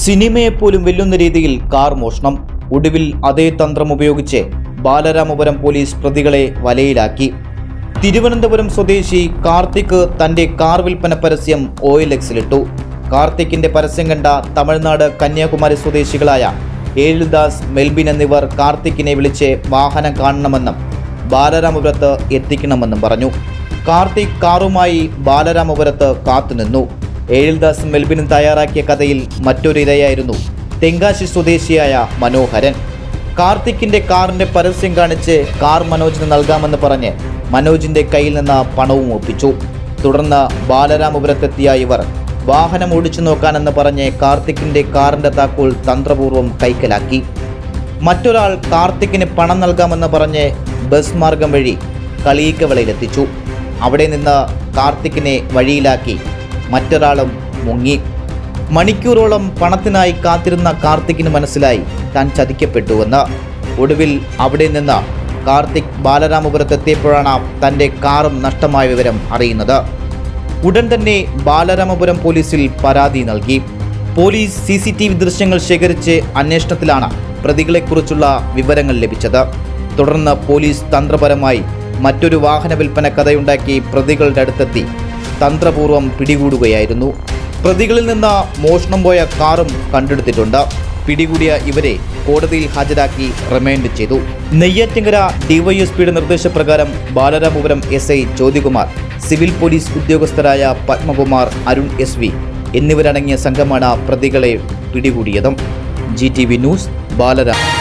സിനിമയെപ്പോലും വെല്ലുന്ന രീതിയിൽ കാർ മോഷണം. ഒടുവിൽ അതേ തന്ത്രം ഉപയോഗിച്ച് ബാലരാമപുരം പോലീസ് പ്രതികളെ വലയിലാക്കി. തിരുവനന്തപുരം സ്വദേശി കാർത്തിക് തന്റെ കാർ വിൽപ്പന പരസ്യം OLXിലിട്ടു. കാർത്തിക്കിന്റെ പരസ്യം കണ്ട തമിഴ്നാട് കന്യാകുമാരി സ്വദേശികളായ ഏഴിൽദാസ്, മെൽബിൻ എന്നിവർ കാർത്തിക്കിനെ വിളിച്ച് വാഹനം കാണണമെന്നും ബാലരാമപുരത്ത് എത്തിക്കണമെന്നും പറഞ്ഞു. കാർത്തിക് കാറുമായി ബാലരാമപുരത്ത് കാത്തുനിന്നു. ഏഴിൽദാസും മെൽബിനും തയ്യാറാക്കിയ കഥയിൽ മറ്റൊരു ഇരയായിരുന്നു തെങ്കാശി സ്വദേശിയായ മനോഹരൻ. കാർത്തിക്കിന്റെ കാറിന്റെ പരസ്യം കാണിച്ച് കാർ മനോജിന് നൽകാമെന്ന് പറഞ്ഞ് മനോജിന്റെ കയ്യിൽ നിന്ന് പണവും ഒപ്പിച്ചു. തുടർന്ന് ബാലരാമപുരത്തെത്തിയ ഇവർ വാഹനം ഓടിച്ചു നോക്കാനെന്ന് പറഞ്ഞ് കാർത്തിക്കിന്റെ കാറിന്റെ താക്കോൽ തന്ത്രപൂർവ്വം കൈക്കലാക്കി. മറ്റൊരാൾ കാർത്തിക്കിന് പണം നൽകാമെന്ന് പറഞ്ഞ് ബസ് മാർഗം വഴി കളിയിക്കവളയിലെത്തിച്ചു. അവിടെ നിന്ന് കാർത്തിക്കിനെ വഴിയിലാക്കി മറ്റൊരാളും മുങ്ങി. മണിക്കൂറോളം പണത്തിനായി കാത്തിരുന്ന കാർത്തിക്കിന് മനസ്സിലായി താൻ ചതിക്കപ്പെട്ടുവെന്ന്. ഒടുവിൽ അവിടെ നിന്ന് കാർത്തിക് ബാലരാമപുരത്തെത്തിയപ്പോഴാണ് തൻ്റെ കാറും നഷ്ടമായ വിവരം അറിയുന്നത്. ഉടൻ തന്നെ ബാലരാമപുരം പോലീസിൽ പരാതി നൽകി. പോലീസ് CCTV ദൃശ്യങ്ങൾ ശേഖരിച്ച് അന്വേഷണത്തിലാണ് പ്രതികളെക്കുറിച്ചുള്ള വിവരങ്ങൾ ലഭിച്ചത്. തുടർന്ന് പോലീസ് തന്ത്രപരമായി മറ്റൊരു വാഹന വിൽപ്പന കഥയുണ്ടാക്കി പ്രതികളുടെ അടുത്തെത്തി തന്ത്രപൂർവ്വം പിടികൂടുകയായിരുന്നു. പ്രതികളിൽ നിന്ന് മോഷണം പോയ കാറും കണ്ടെടുത്തിട്ടുണ്ട്. പിടികൂടിയ ഇവരെ കോടതിയിൽ ഹാജരാക്കി റിമാൻഡ് ചെയ്തു. നെയ്യാറ്റിങ്കര DYSPയുടെ നിർദ്ദേശപ്രകാരം Balaramapuram SI Jyothikumar, civil police ഉദ്യോഗസ്ഥരായ പത്മകുമാർ, അരുൺ SV എന്നിവരടങ്ങിയ സംഘമാണ് പ്രതികളെ പിടികൂടിയത്. GTV news, Balaramapuram.